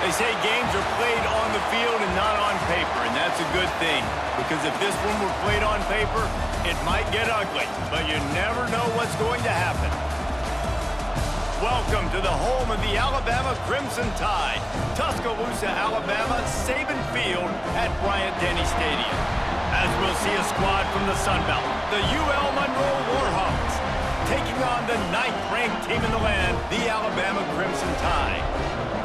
They say games are played on the field and not on paper, and that's a good thing. Because if this one were played on paper, it might get ugly, but you never know what's going to happen. Welcome to the home of the Alabama Crimson Tide, Tuscaloosa, Alabama, Saban Field at Bryant-Denny Stadium. As we'll see a squad from the Sun Belt, the UL Monroe Warhawks, taking on the 9th-ranked team in the land, the Alabama Crimson Tide.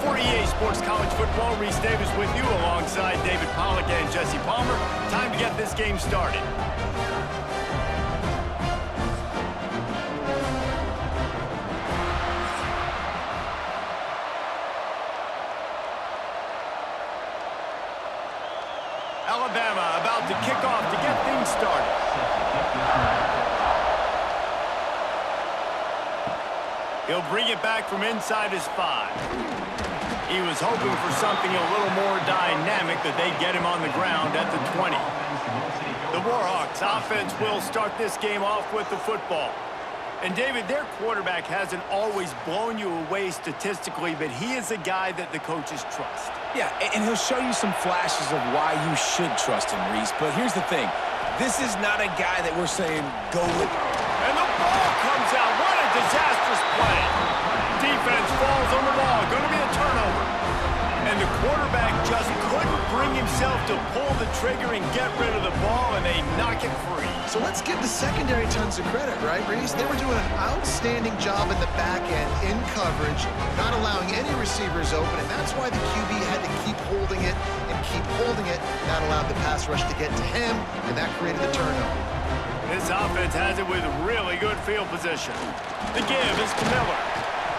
For EA Sports College Football, Reese Davis with you alongside David Pollack and Jesse Palmer. Time to get this game started. Alabama about to kick off to get things started. He'll bring it back from inside his 5. He was hoping for something a little more dynamic, but they get him on the ground at the 20. The Warhawks offense will start this game off with the football. And David, their quarterback hasn't always blown you away statistically, but he is a guy that the coaches trust. Yeah, and he'll show you some flashes of why you should trust him, Reese. But here's the thing. This is not a guy that we're saying, go with. And the ball comes out. What a disastrous play. Defense falls on the ball. Going to be a turnover. And the quarterback just couldn't bring himself to pull the trigger and get rid of the ball, and they knock it free. So let's give the secondary tons of credit, right, Reese? They were doing an outstanding job in the back end, in coverage, not allowing any receivers open, and that's why the QB had to keep holding it and keep holding it. That allowed the pass rush to get to him, and that created the turnover. This offense has it with really good field position. The give is to Miller.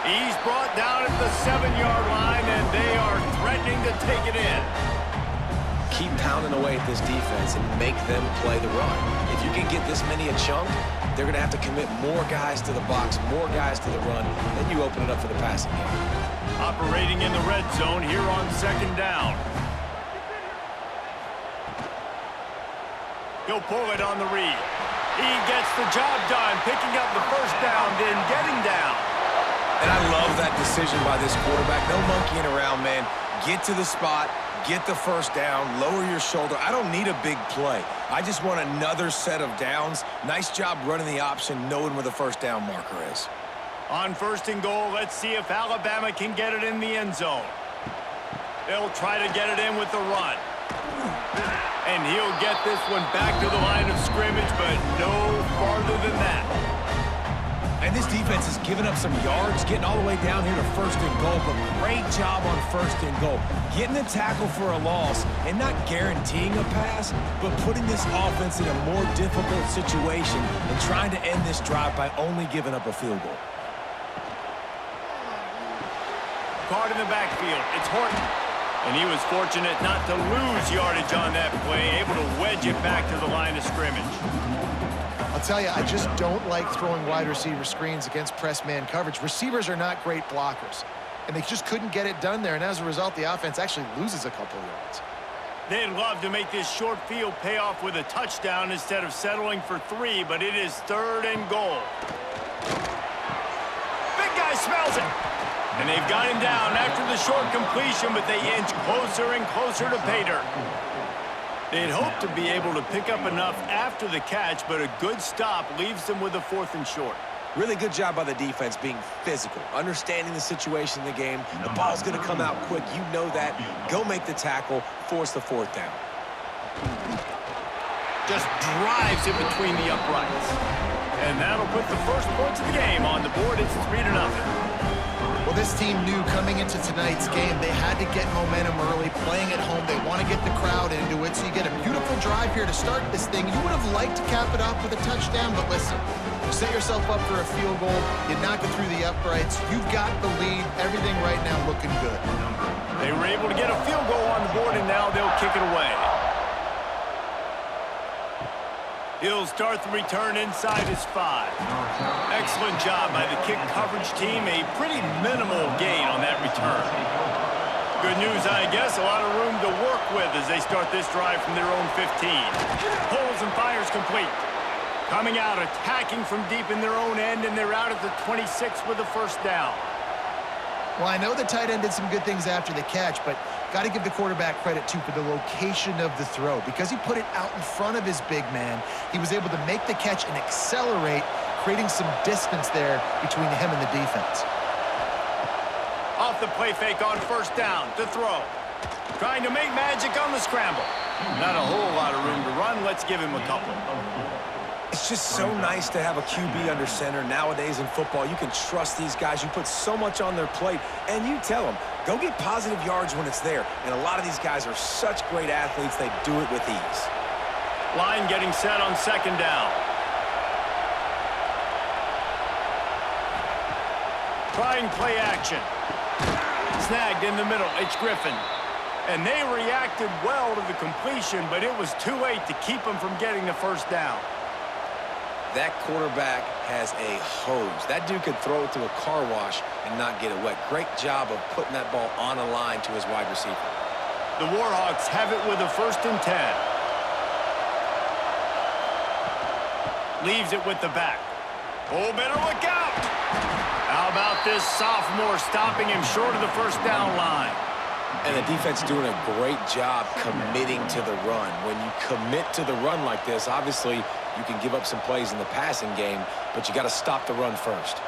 He's brought down at the 7-yard line, and they are threatening to take it in. Keep pounding away at this defense and make them play the run. If you can get this many a chunk, they're going to have to commit more guys to the box, more guys to the run, then you open it up for the passing game. Operating in the red zone here on 2nd down. He'll pull it on the read. He gets the job done, picking up the first down, then getting down. And I love that decision by this quarterback. No monkeying around, man. Get to the spot, get the first down, lower your shoulder. I don't need a big play. I just want another set of downs. Nice job running the option, knowing where the first down marker is. On 1st and goal, let's see if Alabama can get it in the end zone. They'll try to get it in with the run. And he'll get this one back to the line of scrimmage, but no farther than that. And this defense has given up some yards, getting all the way down here to 1st and goal, but great job on 1st and goal. Getting the tackle for a loss and not guaranteeing a pass, but putting this offense in a more difficult situation and trying to end this drive by only giving up a field goal. Caught in the backfield, it's Horton. And he was fortunate not to lose yardage on that play, able to wedge it back to the line of scrimmage. I'll tell you, I just don't like throwing wide receiver screens against press man coverage. Receivers are not great blockers, and they just couldn't get it done there, and as a result, the offense actually loses a couple of yards. They'd love to make this short field pay off with a touchdown instead of settling for 3, but it is 3rd and goal. Big guy smells it. And they've got him down after the short completion, but they inch closer and closer to pay dirt. They'd hope to be able to pick up enough after the catch, but a good stop leaves them with a 4th and short. Really good job by the defense being physical, understanding the situation in the game. The ball's going to come out quick. You know that. Go make the tackle, force the 4th down. Just drives it between the uprights. And that'll put the first points of the game on the board. It's 3-0. Well, this team knew coming into tonight's game they had to get momentum early, playing at home. They want to get the crowd into it, so you get a beautiful drive here to start this thing. You would have liked to cap it off with a touchdown, but listen, you set yourself up for a field goal, you knock it through the uprights, you've got the lead, everything right now looking good. They were able to get a field goal on the board, and now they'll kick it away. He'll start the return inside his 5. Excellent job by the kick coverage team. A pretty minimal gain on that return. Good news, I guess. A lot of room to work with as they start this drive from their own 15. Pulls and fires complete. Coming out, attacking from deep in their own end, and they're out at the 26 with the first down. Well, I know the tight end did some good things after the catch, but got to give the quarterback credit, too, for the location of the throw. Because he put it out in front of his big man, he was able to make the catch and accelerate, creating some distance there between him and the defense. Off the play fake on first down to throw. Trying to make magic on the scramble. Not a whole lot of room to run. Let's give him a couple. It's just so nice to have a QB under center. Nowadays in football, you can trust these guys. You put so much on their plate, and you tell them, go get positive yards when it's there. And a lot of these guys are such great athletes, they do it with ease. Line getting set on second down. Trying play action. Snagged in the middle. It's Griffin. And they reacted well to the completion, but it was too late to keep them from getting the first down. That quarterback has a hose. That dude could throw it through a car wash and not get it wet. Great job of putting that ball on a line to his wide receiver. The Warhawks have it with a 1st and 10. Leaves it with the back. Oh, better look out! How about this sophomore stopping him short of the first down line? And the defense doing a great job committing to the run. When you commit to the run like this, obviously you can give up some plays in the passing game, but you got to stop the run first.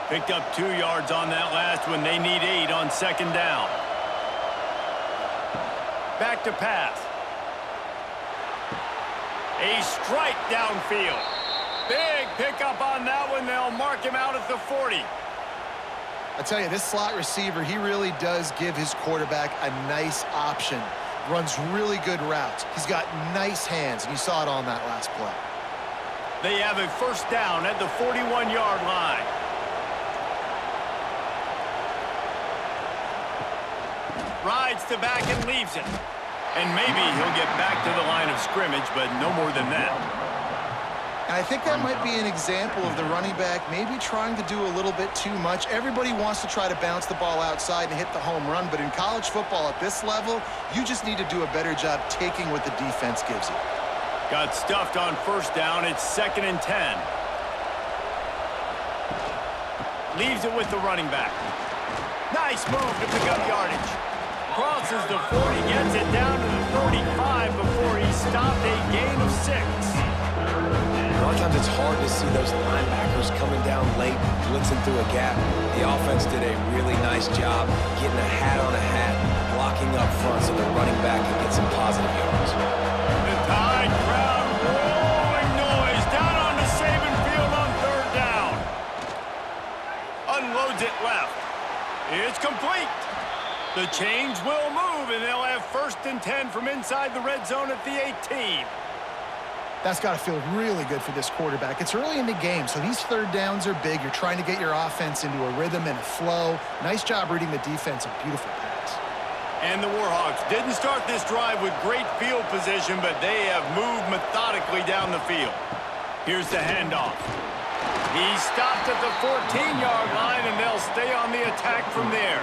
Picked up 2 yards on that last one. They need 8 on second down. Back to pass. A strike downfield. Big pickup on that one. They'll mark him out at the 40. I tell you, this slot receiver, he really does give his quarterback a nice option. Runs really good routes. He's got nice hands, and you saw it on that last play. They have a first down at the 41-yard line. Rides to back and leaves it. And maybe he'll get back to the line of scrimmage, but no more than that. And I think that might be an example of the running back maybe trying to do a little bit too much. Everybody wants to try to bounce the ball outside and hit the home run, but in college football at this level, you just need to do a better job taking what the defense gives you. Got stuffed on first down. It's 2nd and 10. Leaves it with the running back. Nice move to pick up yardage. Crosses the 40, gets it down to the 35 before he stopped a gain of 6. A lot of times it's hard to see those linebackers coming down late, blitzing through a gap. The offense did a really nice job getting a hat on a hat, blocking up front so the running back can get some positive yards. The Tide crowd roaring noise down on the Saban field on 3rd down. Unloads it left. It's complete. The chains will move, and they'll have 1st and 10 from inside the red zone at the 18. That's got to feel really good for this quarterback. It's early in the game, so these 3rd downs are big. You're trying to get your offense into a rhythm and a flow. Nice job reading the defense. A beautiful pass. And the Warhawks didn't start this drive with great field position, but they have moved methodically down the field. Here's the handoff. He stopped at the 14-yard line, and they'll stay on the attack from there.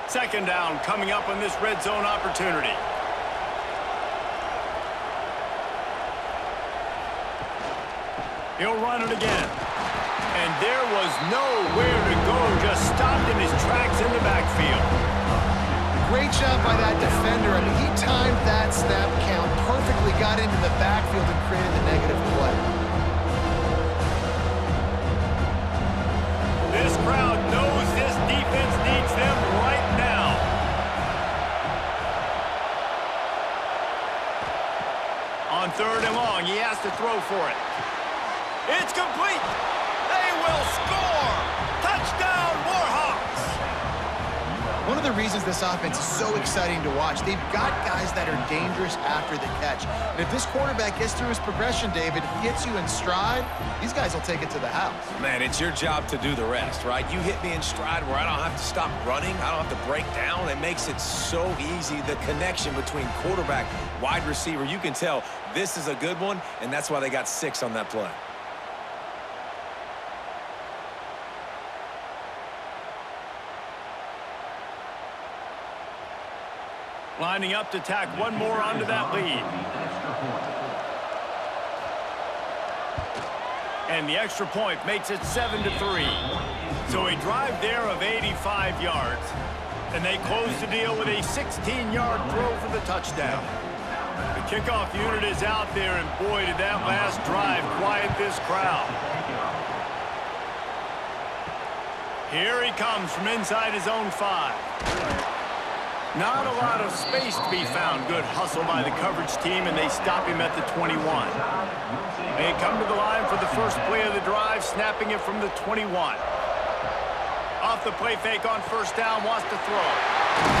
Second down coming up on this red zone opportunity. He'll run it again. And there was nowhere to go, just stopped in his tracks in the backfield. Great job by that defender. I mean, he timed that snap count perfectly, got into the backfield and created the negative play. This crowd knows this defense needs them right now. On 3rd and long, he has to throw for it. It's complete. They will score. Touchdown, Warhawks. One of the reasons this offense is so exciting to watch, they've got guys that are dangerous after the catch. And if this quarterback gets through his progression, David, gets you in stride, these guys will take it to the house. Man, it's your job to do the rest, right? You hit me in stride where I don't have to stop running. I don't have to break down. It makes it so easy. The connection between quarterback, wide receiver, you can tell this is a good one, and that's why they got 6 on that play. Lining up to tack one more onto that lead. And the extra point makes it 7-3. So a drive there of 85 yards. And they close the deal with a 16-yard throw for the touchdown. The kickoff unit is out there, and boy, did that last drive quiet this crowd. Here he comes from inside his own 5. Not a lot of space to be found. Good hustle by the coverage team, and they stop him at the 21. They come to the line for the first play of the drive, snapping it from the 21. Off the play fake on first down, wants to throw.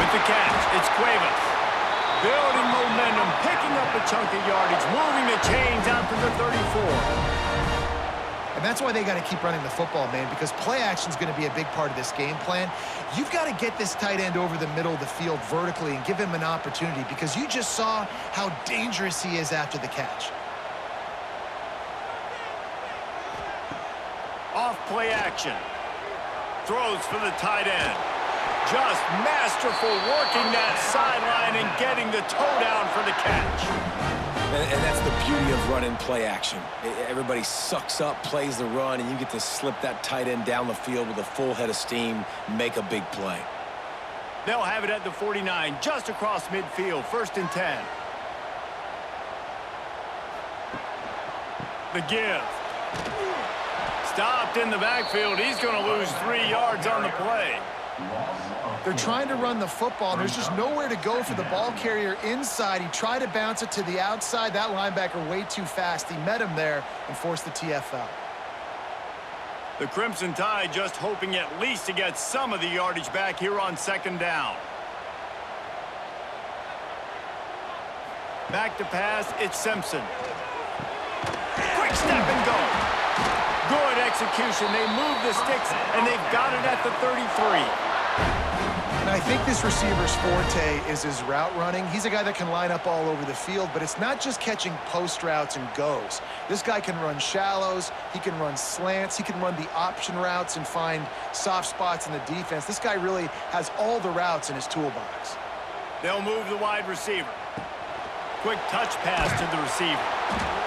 With the catch, it's Cuevas. Building momentum, picking up a chunk of yardage, moving the chains out to the 34. And that's why they got to keep running the football, man, because play action is going to be a big part of this game plan. You've got to get this tight end over the middle of the field vertically and give him an opportunity, because you just saw how dangerous he is after the catch. Off play action. Throws for the tight end. Just masterful working that sideline and getting the toe down for the catch. And that's the beauty of running play action. Everybody sucks up, plays the run, and you get to slip that tight end down the field with a full head of steam, make a big play. They'll have it at the 49, just across midfield, 1st and 10. The give. Stopped in the backfield. He's going to lose 3 yards on the play. They're trying to run the football. There's just nowhere to go for the ball carrier inside. He tried to bounce it to the outside. That linebacker way too fast. He met him there and forced the TFL. The Crimson Tide just hoping at least to get some of the yardage back here on 2nd down. Back to pass, it's Simpson. Quick step and go. Good execution. They move the Stix, and they've got it at the 33. And I think this receiver's forte is his route running. He's a guy that can line up all over the field, but it's not just catching post routes and goes. This guy can run shallows, he can run slants, he can run the option routes and find soft spots in the defense. This guy really has all the routes in his toolbox. They'll move the wide receiver. Quick touch pass to the receiver.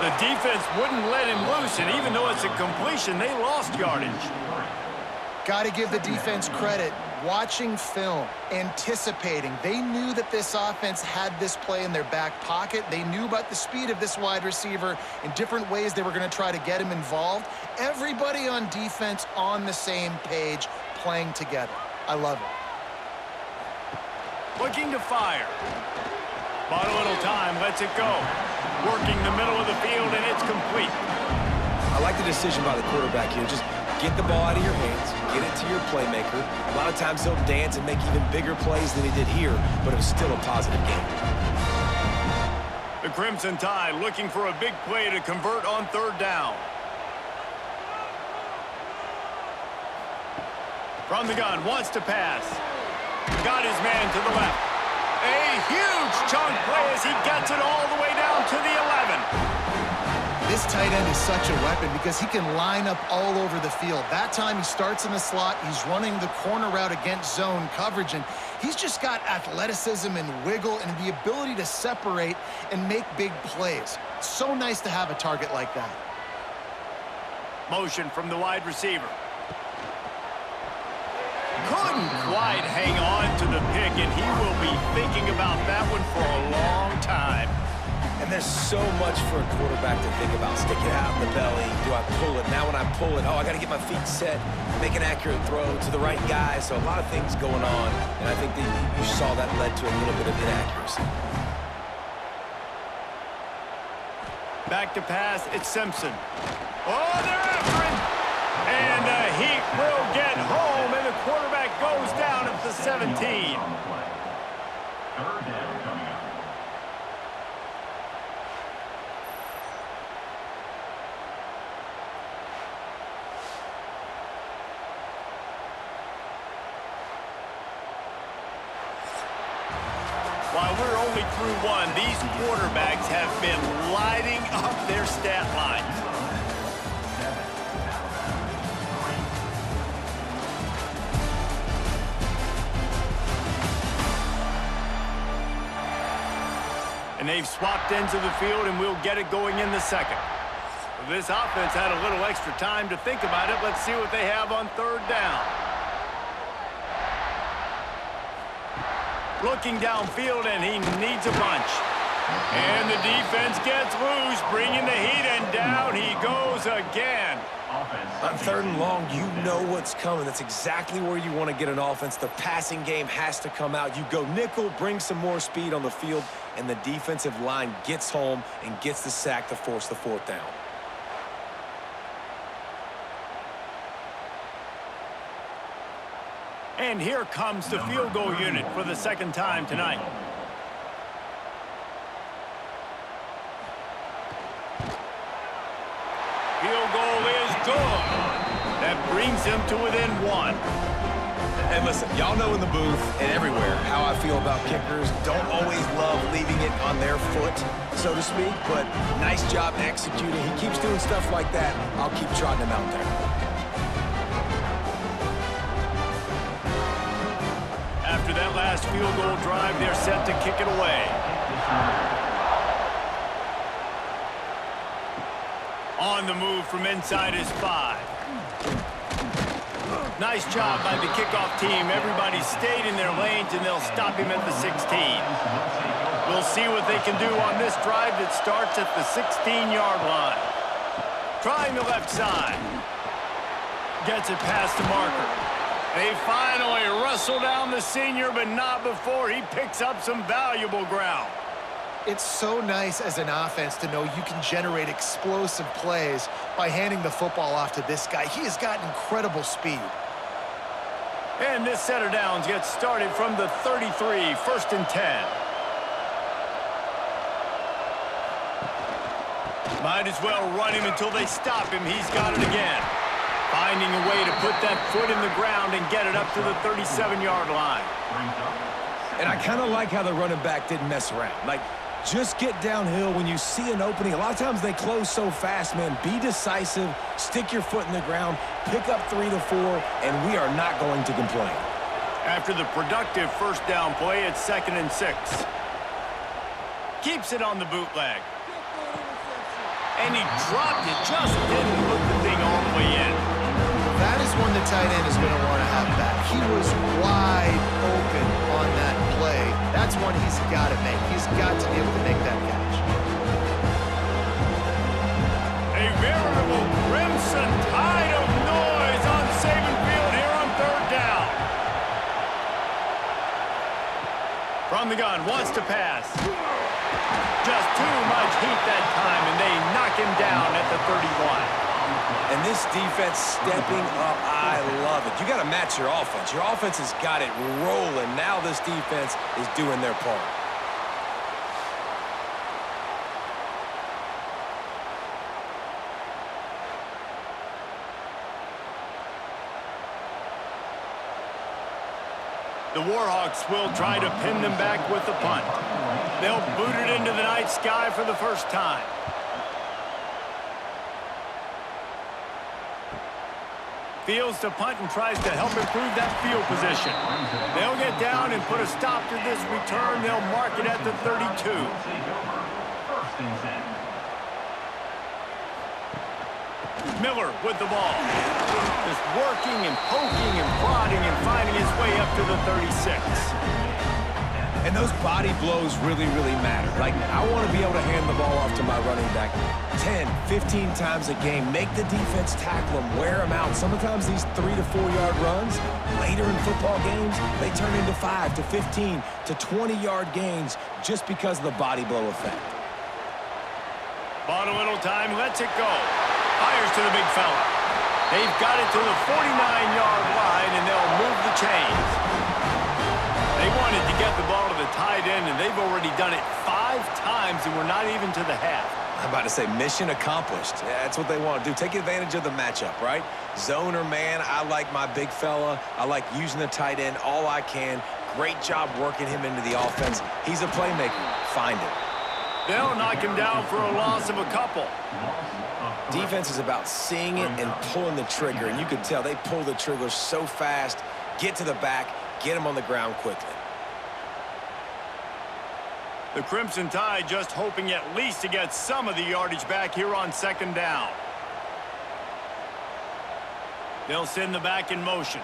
The defense wouldn't let him loose, and even though it's a completion, they lost yardage. Got to give the defense credit. Watching film, anticipating. They knew that this offense had this play in their back pocket. They knew about the speed of this wide receiver in different ways they were going to try to get him involved. Everybody on defense on the same page, playing together. I love it. Looking to fire. Bought a little time, lets it go. Working the middle of the field, and it's complete. I like the decision by the quarterback here. Just get the ball out of your hands, get it to your playmaker. A lot of times he'll dance and make even bigger plays than he did here, but it was still a positive game. The Crimson Tide looking for a big play to convert on 3rd down. From the gun, wants to pass. Got his man to the left. A huge chunk play as he gets it all the way down to the 11. This tight end is such a weapon because he can line up all over the field. That time he starts in the slot, he's running the corner route against zone coverage, and he's just got athleticism and wiggle and the ability to separate and make big plays. It's so nice to have a target like that. Motion from the wide receiver. Couldn't quite hang on to the pick, and he will be thinking about that one for a long time. And there's so much for a quarterback to think about. Stick it out in the belly. Do I pull it? Now when I pull it, oh, I got to get my feet set, make an accurate throw to the right guy. So a lot of things going on, and I think that you saw that led to a little bit of inaccuracy. Back to pass, it's Simpson. Oh, they're after him! And the Heat will get home, and the quarterback goes down at the 17. While we're only through one, these quarterbacks have been lighting up their stat lines. And they've swapped ends of the field, and we'll get it going in the second. This offense had a little extra time to think about it. Let's see what they have on third down. Looking downfield, and he needs a bunch. And the defense gets loose, bringing the heat, and down he goes again. On third and long, you know what's coming. That's exactly where you want to get an offense. The passing game has to come out. You go nickel, bring some more speed on the field, and the defensive line gets home and gets the sack to force the fourth down. And here comes the field goal unit for the second time tonight. Field goal is good. That brings him to within one. And listen, y'all know in the booth and everywhere how I feel about kickers. Don't always love leaving it on their foot, so to speak, but nice job executing. He keeps doing stuff like that. I'll keep trotting him out there. After that last field goal drive, they're set to kick it away. On the move from inside his 5. Nice job by the kickoff team. Everybody stayed in their lanes, and they'll stop him at the 16. We'll see what they can do on this drive that starts at the 16-yard line. Trying the left side. Gets it past the marker. They finally wrestle down the senior, but not before he picks up some valuable ground. It's so nice as an offense to know you can generate explosive plays by handing the football off to this guy. He has got incredible speed. And this set of downs gets started from the 33, 1st and 10. Might as well run him until they stop him. He's got it again. Finding a way to put that foot in the ground and get it up to the 37-yard line. And I kind of like how the running back didn't mess around. Like, just get downhill when you see an opening. A lot of times they close so fast, man. Be decisive, stick your foot in the ground, pick up 3 to 4, and we are not going to complain. After the productive first down play, it's 2nd and 6. Keeps it on the bootleg. And he dropped it, just didn't hook the thing all the way in. That is one the tight end is going to want to have back. He was wide open on that play. That's one he's got to make. He's got to be able to make that catch. A veritable crimson tide of noise on Saban Field here on third down. From the gun, wants to pass. Just too much heat that time, and they knock him down at the 31. And this defense stepping up, I love it. You got to match your offense. Your offense has got it rolling. Now this defense is doing their part. The Warhawks will try to pin them back with the punt. They'll boot it into the night sky for the first time. Fields to punt and tries to help improve that field position. They'll get down and put a stop to this return. They'll mark it at the 32. Miller with the ball. Just working and poking and prodding and finding his way up to the 36. And those body blows really, really matter. Like, I want to be able to hand the ball off to my running back 10, 15 times a game. Make the defense tackle them, wear them out. Sometimes these 3 to 4 yard runs, later in football games, they turn into 5 to 15 to 20-yard gains just because of the body blow effect. Bought a little time, lets it go. Fires to the big fella. They've got it to the 49-yard line, and they'll move the chains. They wanted to get the ball to the tight end, and they've already done it 5 times, and we're not even to the half. I'm about to say mission accomplished. Yeah, that's what they want to do. Take advantage of the matchup, right? Zone or man, I like my big fella. I like using the tight end all I can. Great job working him into the offense. He's a playmaker. Find it. They'll knock him down for a loss of a couple. Defense is about seeing it and pulling the trigger, and you can tell they pull the trigger so fast, get to the back, get him on the ground quickly. The Crimson Tide just hoping at least to get some of the yardage back here on second down. They'll send the back in motion.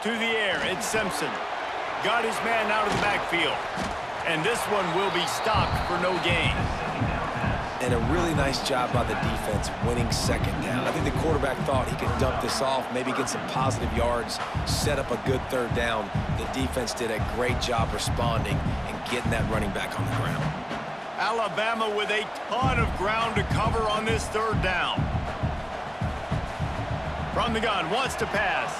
To the air, it's Simpson. Got his man out of the backfield. And this one will be stopped for no gain. And a really nice job by the defense winning second down. I think the quarterback thought he could dump this off, maybe get some positive yards, set up a good third down. The defense did a great job responding and getting that running back on the ground. Alabama with a ton of ground to cover on this third down. From the gun, wants to pass.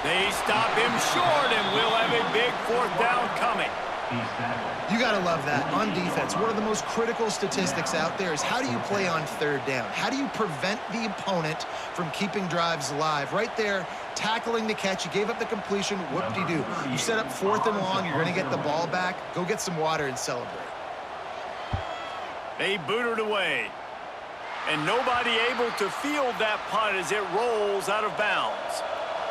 They stop him short, and we'll have a big fourth down coming. You got to love that. On defense, one of the most critical statistics out there is how do you play on third down? How do you prevent the opponent from keeping drives alive? Right there, tackling the catch. You gave up the completion. Whoop-de-doo. You set up 4th and long. You're going to get the ball back. Go get some water and celebrate. They boot it away. And nobody able to field that punt as it rolls out of bounds.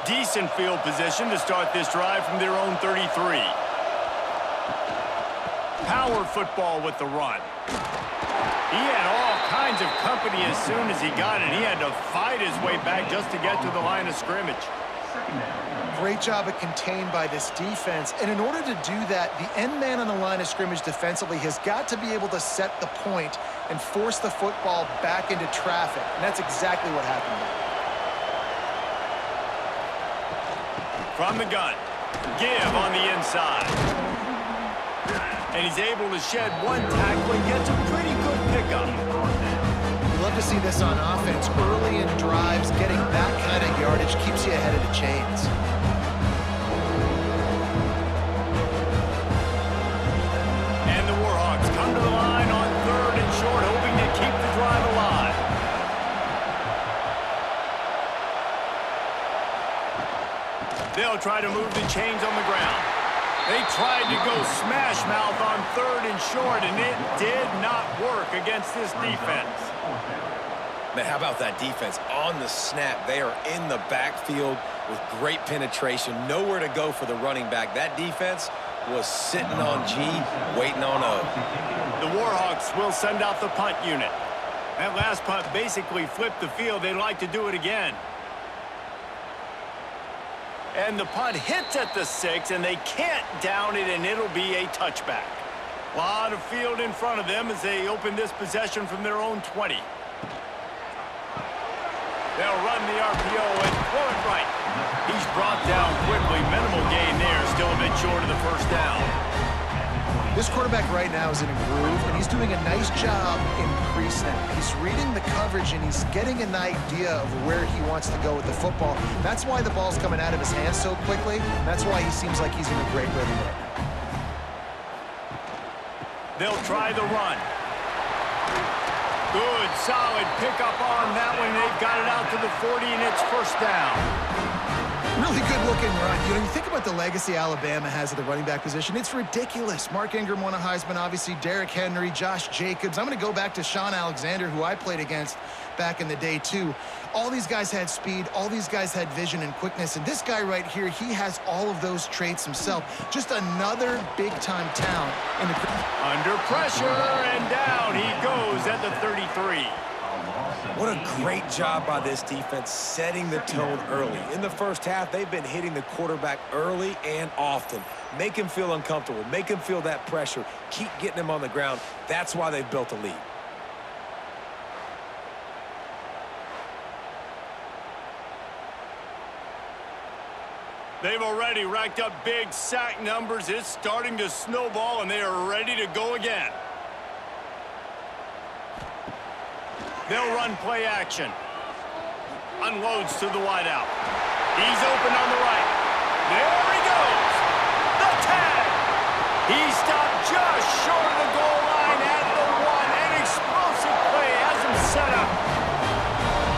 Decent field position to start this drive from their own 33. Power football with the run. He had all kinds of company as soon as he got it. He had to fight his way back just to get to the line of scrimmage. Great job at contained by this defense. And in order to do that, the end man on the line of scrimmage defensively has got to be able to set the point and force the football back into traffic. And that's exactly what happened there. From the gun, give on the inside. And he's able to shed one tackle and gets a pretty good pickup. You love to see this on offense. Early in drives, getting that kind of yardage keeps you ahead of the chains. And the Warhawks come to the line on 3rd and short, hoping to keep the drive alive. They'll try to move the chains on the ground. They tried to go smash mouth on 3rd and short, and it did not work against this defense. Man, how about that defense? On the snap, they are in the backfield with great penetration. Nowhere to go for the running back. That defense was sitting on G, waiting on O. The Warhawks will send out the punt unit. That last punt basically flipped the field. They'd like to do it again. And the punt hits at the 6, and they can't down it, and it'll be a touchback. A lot of field in front of them as they open this possession from their own 20. They'll run the RPO and throw it right. He's brought down quickly. Minimal gain there, still a bit short of the first down. This quarterback right now is in a groove, and he's doing a nice job in pre-snap. He's reading the coverage, and he's getting an idea of where he wants to go with the football. That's why the ball's coming out of his hands so quickly. That's why he seems like he's in a great rhythm right now. They'll try the run. Good, solid pickup on that one. They've got it out to the 40, and it's first down. Really good-looking run. You know, you think about the legacy Alabama has at the running back position. It's ridiculous. Mark Ingram won a Heisman, obviously. Derrick Henry, Josh Jacobs. I'm going to go back to Sean Alexander, who I played against back in the day, too. All these guys had speed. All these guys had vision and quickness. And this guy right here, he has all of those traits himself. Just another big-time talent in the... Under pressure, and down he goes at the 33. What a great job by this defense setting the tone early. In the first half, they've been hitting the quarterback early and often. Make him feel uncomfortable. Make him feel that pressure. Keep getting him on the ground. That's why they've built a lead. They've already racked up big sack numbers. It's starting to snowball, and they are ready to go again. They'll run play action. Unloads to the wideout. He's open on the right. There he goes. The tag. He stopped just short of the goal line at the 1. An explosive play has him set up.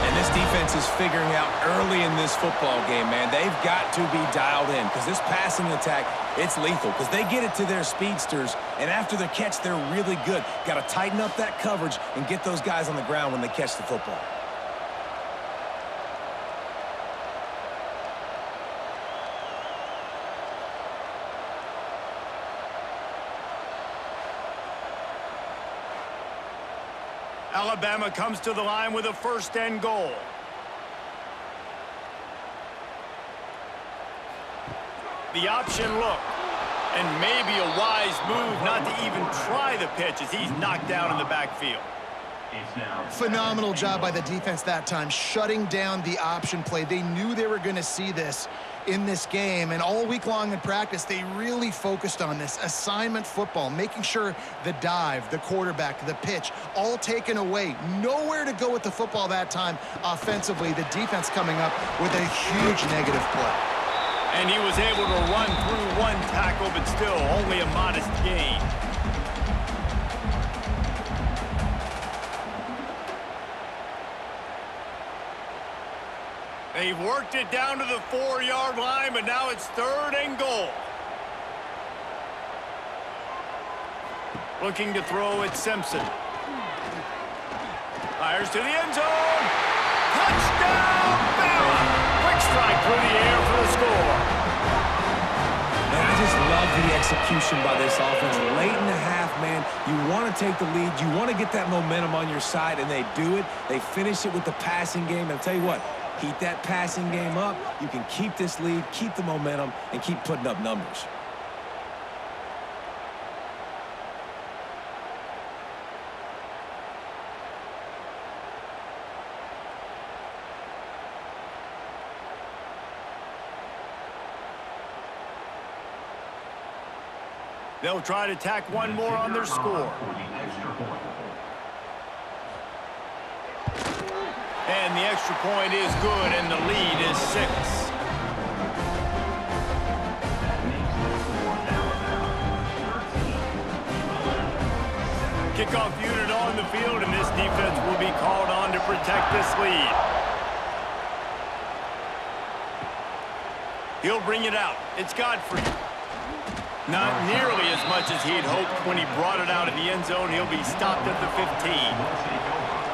And this defense is figuring out early in this football game, man. They've got to be dialed in because this passing attack, it's lethal because they get it to their speedsters, and after the catch, they're really good. Got to tighten up that coverage and get those guys on the ground when they catch the football. Alabama comes to the line with a 1st and goal. The option look. And maybe a wise move not to even try the pitch as he's knocked down in the backfield. Phenomenal job by the defense that time, shutting down the option play. They knew they were going to see this in this game, and all week long in practice, they really focused on this assignment football, making sure the dive, the quarterback, the pitch, all taken away. Nowhere to go with the football that time offensively. The defense coming up with a huge negative play. And he was able to run through 1 tackle, but still only a modest gain. They've worked it down to the 4-yard line, but now it's 3rd and goal. Looking to throw at Simpson. Fires to the end zone. Touchdown, Bama! Quick strike through the air for the score. Man, I just love the execution by this offense. Late in the half, man, you want to take the lead. You want to get that momentum on your side, and they do it. They finish it with the passing game. And I'll tell you what, keep that passing game up. You can keep this lead, keep the momentum, and keep putting up numbers. They'll try to tack one more on their score. And the extra point is good, and the lead is 6. Kickoff unit on the field, and this defense will be called on to protect this lead. He'll bring it out. It's Godfrey. Not nearly as much as he'd hoped when he brought it out of the end zone. He'll be stopped at the 15.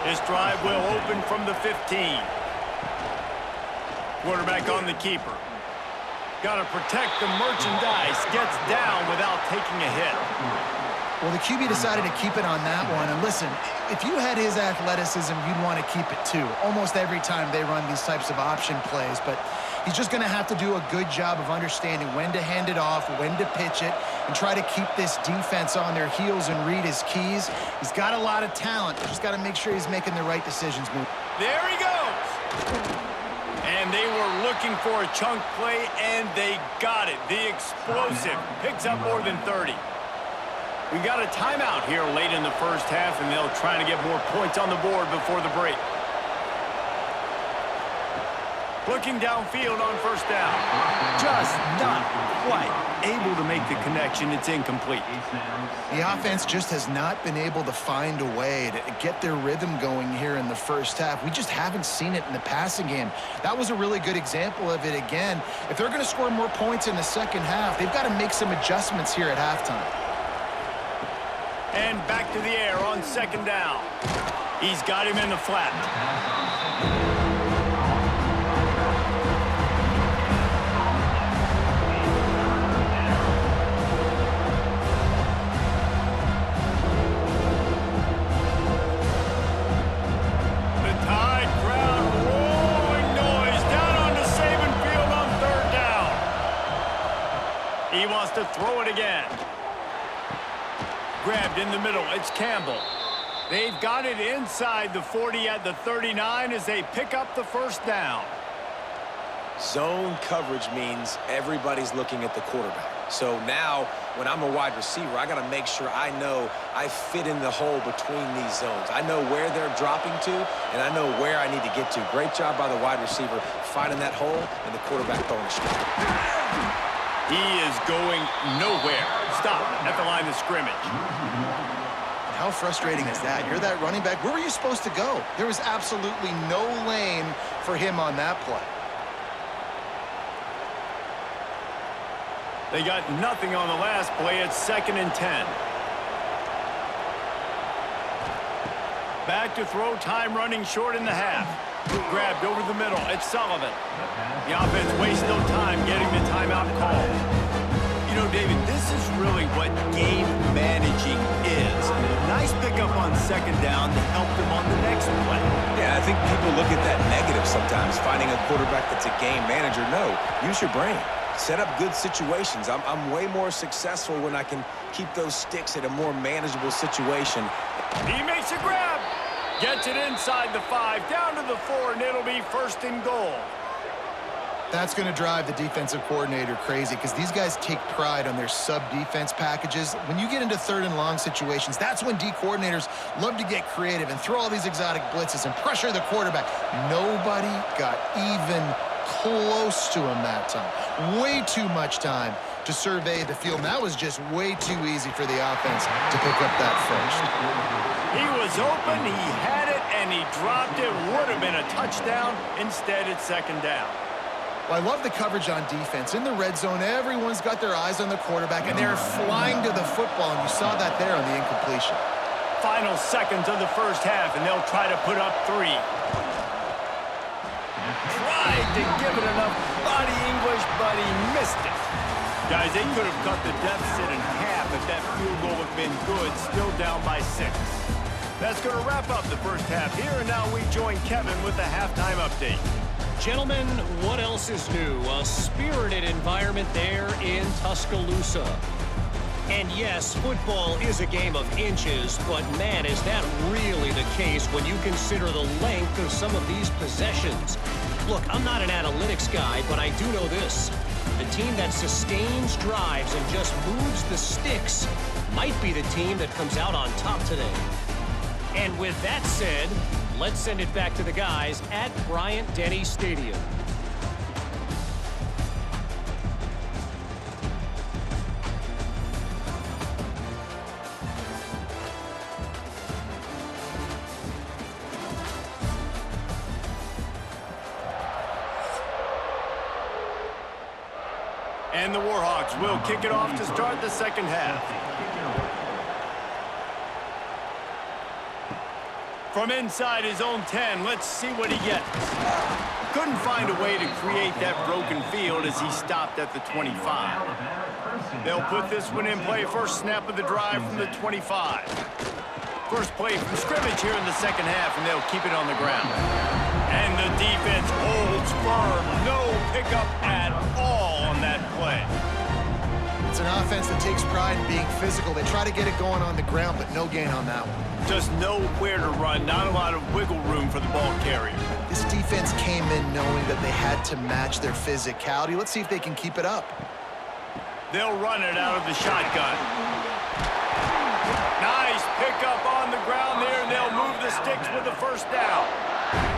This drive will open from the 15. Quarterback on the keeper. Got to protect the merchandise. Gets down without taking a hit. Well, the QB decided to keep it on that one. And listen, if you had his athleticism, you'd want to keep it too. Almost every time they run these types of option plays. But he's just going to have to do a good job of understanding when to hand it off, when to pitch it, and try to keep this defense on their heels and read his keys. He's got a lot of talent. Just got to make sure he's making the right decisions. There he goes. And they were looking for a chunk play, and they got it. The explosive picks up more than 30. We got a timeout here late in the first half, and they'll try to get more points on the board before the break. Looking downfield on 1st down. Just not quite able to make the connection. It's incomplete. The offense just has not been able to find a way to get their rhythm going here in the first half. We just haven't seen it in the passing game. That was a really good example of it again. If they're going to score more points in the second half, they've got to make some adjustments here at halftime. And back to the air on 2nd down. He's got him in the flat. He wants to throw it again. Grabbed in the middle. It's Campbell. They've got it inside the 40 at the 39 as they pick up the 1st down. Zone coverage means everybody's looking at the quarterback. So now, when I'm a wide receiver, I got to make sure I know I fit in the hole between these zones. I know where they're dropping to, and I know where I need to get to. Great job by the wide receiver finding that hole, and the quarterback throwing a strike. He is going nowhere. Stop at the line of scrimmage. How frustrating is that? You're that running back. Where were you supposed to go? There was absolutely no lane for him on that play. They got nothing on the last play. It's 2nd and 10. Back to throw, time running short in the half. Grabbed over the middle. It's Sullivan. The offense wastes no time getting the timeout call. You know, David, this is really what game managing is. Nice pickup on second down to help them on the next play. Yeah, I think people look at that negative sometimes, finding a quarterback that's a game manager. No, use your brain. Set up good situations. I'm way more successful when I can keep those sticks at a more manageable situation. He makes a grab. Gets it inside the 5, down to the 4, and it'll be 1st and goal. That's going to drive the defensive coordinator crazy because these guys take pride on their sub-defense packages. When you get into 3rd and long situations, that's when D coordinators love to get creative and throw all these exotic blitzes and pressure the quarterback. Nobody got even close to him that time. Way too much time to survey the field. And that was just way too easy for the offense to pick up that first. He was open, he had it, and he dropped it. Would have been a touchdown. Instead, it's 2nd down. Well, I love the coverage on defense. In the red zone, everyone's got their eyes on the quarterback, and they're flying to the football, and you saw that there on the incompletion. Final seconds of the 1st half, and they'll try to put up 3. Tried to give it enough body English, but he missed it. Guys, they could have cut the deficit in half if that field goal had been good, still down by 6. That's going to wrap up the 1st half here, and now we join Kevin with the halftime update. Gentlemen, what else is new? A spirited environment there in Tuscaloosa. And yes, football is a game of inches, but man, is that really the case when you consider the length of some of these possessions. Look, I'm not an analytics guy, but I do know this. The team that sustains drives and just moves the sticks might be the team that comes out on top today. And with that said, let's send it back to the guys at Bryant-Denny Stadium. And the Warhawks will kick it off to start the 2nd half. From inside his own 10, let's see what he gets. Couldn't find a way to create that broken field as he stopped at the 25. They'll put this one in play. First snap of the drive from the 25. First play from scrimmage here in the 2nd half, and they'll keep it on the ground. And the defense holds firm. No pickup at all on that play. It's an offense that takes pride in being physical. They try to get it going on the ground, but no gain on that one. Just nowhere to run, not a lot of wiggle room for the ball carrier. This defense came in knowing that they had to match their physicality. Let's see if they can keep it up. They'll run it out of the shotgun. Nice pickup on the ground there, and they'll move the sticks with the 1st down.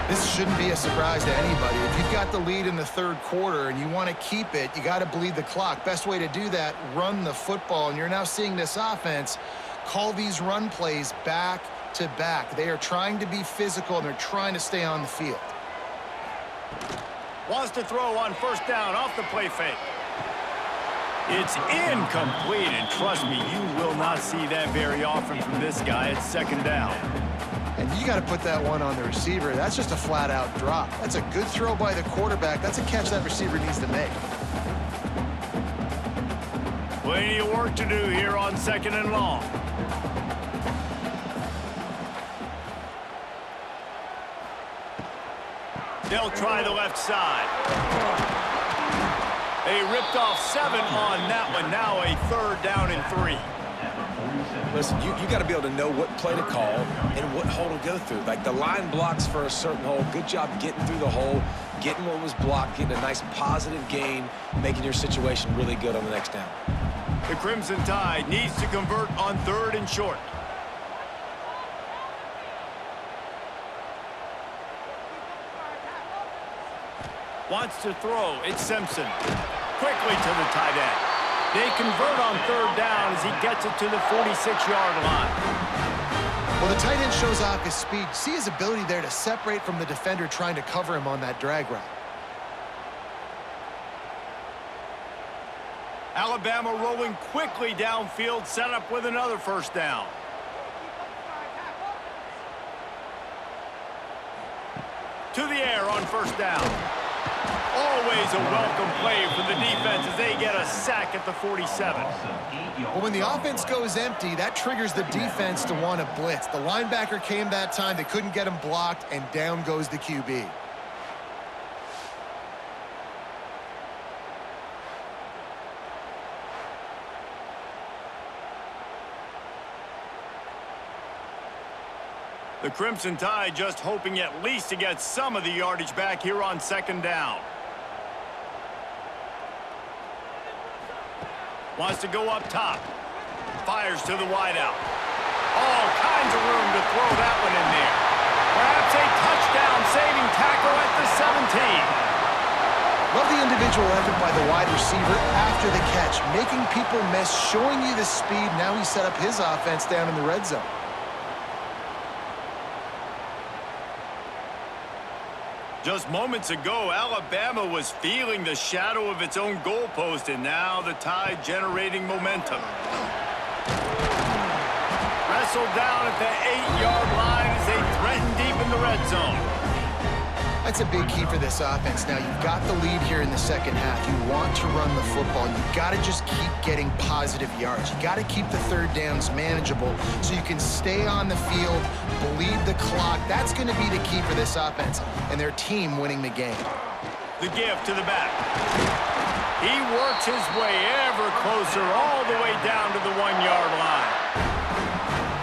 This shouldn't be a surprise to anybody. If you've got the lead in the 3rd quarter and you want to keep it, you got to bleed the clock. Best way to do that, run the football. And you're now seeing this offense call these run plays back to back. They are trying to be physical, and they're trying to stay on the field. Wants to throw on 1st down off the play fake. It's incomplete, and trust me, you will not see that very often from this guy. It's 2nd down. And you got to put that one on the receiver. That's just a flat-out drop. That's a good throw by the quarterback. That's a catch that receiver needs to make. Plenty of work to do here on 2nd and long. They'll try the left side. They ripped off 7 on that one. Now a 3rd down and 3. Listen, you got to be able to know what play to call and what hole to go through. Like the line blocks for a certain hole. Good job getting through the hole, getting what was blocked, getting a nice positive gain, making your situation really good on the next down. The Crimson Tide needs to convert on 3rd and short. Wants to throw. It's Simpson. Quickly to the tight end. They convert on 3rd down as he gets it to the 46-yard line. Well, the tight end shows off his speed. See his ability there to separate from the defender trying to cover him on that drag route. Alabama rolling quickly downfield, set up with another 1st down. To the air on 1st down. Always a welcome play for the defense as they get a sack at the 47. Well, when the offense goes empty, that triggers the defense to want to blitz. The linebacker came that time. They couldn't get him blocked, and down goes the QB. The Crimson Tide just hoping at least to get some of the yardage back here on second down. Wants to go up top. Fires to the wideout. All kinds of room to throw that one in there. Perhaps a touchdown-saving tackle at the 17. Love the individual effort by the wide receiver after the catch, making people miss, showing you the speed. Now he set up his offense down in the red zone. Just moments ago, Alabama was feeling the shadow of its own goalpost, and now the Tide generating momentum. Wrestled down at the 8-yard line as they threaten deep in the red zone. That's a big key for this offense. Now, you've got the lead here in the second half. You want to run the football. You've got to just keep getting positive yards. You got to keep the third downs manageable so you can stay on the field, bleed the clock. That's going to be the key for this offense and their team winning the game. The give to the back. He works his way ever closer all the way down to the 1-yard line.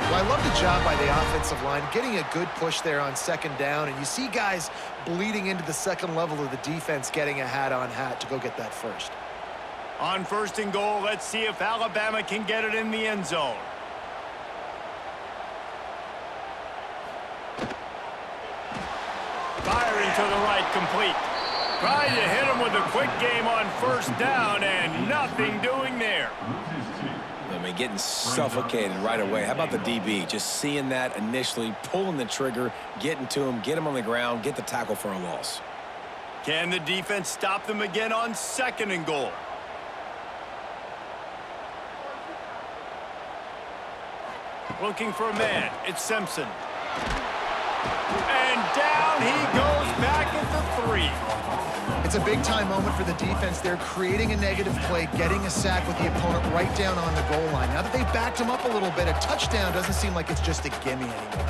Well, I love the job by the offensive line, getting a good push there on second down, and you see guys bleeding into the second level of the defense getting a hat-on-hat to go get that first. On first and goal, let's see if Alabama can get it in the end zone. Firing to the right, complete. Trying to hit him with a quick game on first down, and nothing doing there. I mean, getting suffocated right away. How about the DB? Just seeing that initially, pulling the trigger, getting to him, get him on the ground, get the tackle for a loss. Can the defense stop them again on second and goal? Looking for a man. It's Simpson. And down he goes back at the 3. It's a big-time moment for the defense. They're creating a negative play, getting a sack with the opponent right down on the goal line. Now that they've backed him up a little bit, a touchdown doesn't seem like it's just a gimme anymore.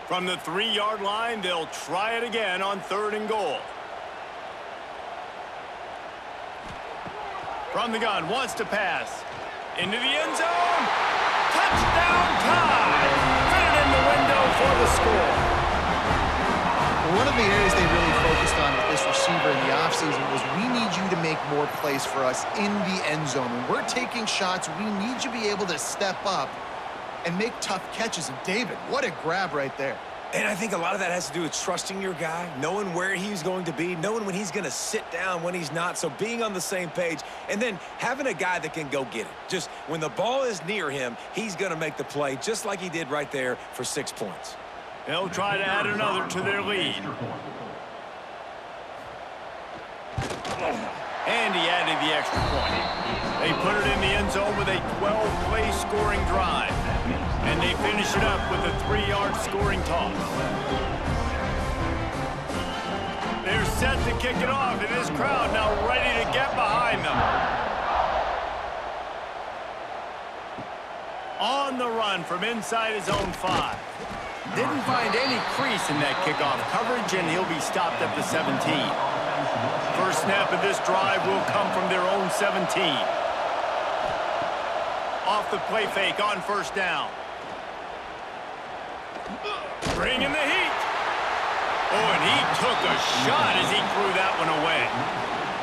From the 3-yard line, they'll try it again on third and goal. From the gun, wants to pass. Into the end zone. Touchdown Tide! Fit it in the window for the score. One of the areas they really focused on with this receiver in the offseason was we need you to make more plays for us in the end zone. When we're taking shots, we need you to be able to step up and make tough catches. And David, what a grab right there. And I think a lot of that has to do with trusting your guy, knowing where he's going to be, knowing when he's going to sit down, when he's not, so being on the same page, and then having a guy that can go get it. Just when the ball is near him, he's going to make the play, just like he did right there for 6 points. They'll try to add another to their lead. And he added the extra point. They put it in the end zone with a 12-play scoring drive. And they finish it up with a 3-yard scoring toss. They're set to kick it off, and this crowd now ready to get behind them. On the run from inside his own 5. Didn't find any crease in that kickoff coverage, and he'll be stopped at the 17. First snap of this drive will come from their own 17. Off the play fake on first down. Bringing the heat. Oh, and he took a shot as he threw that one away.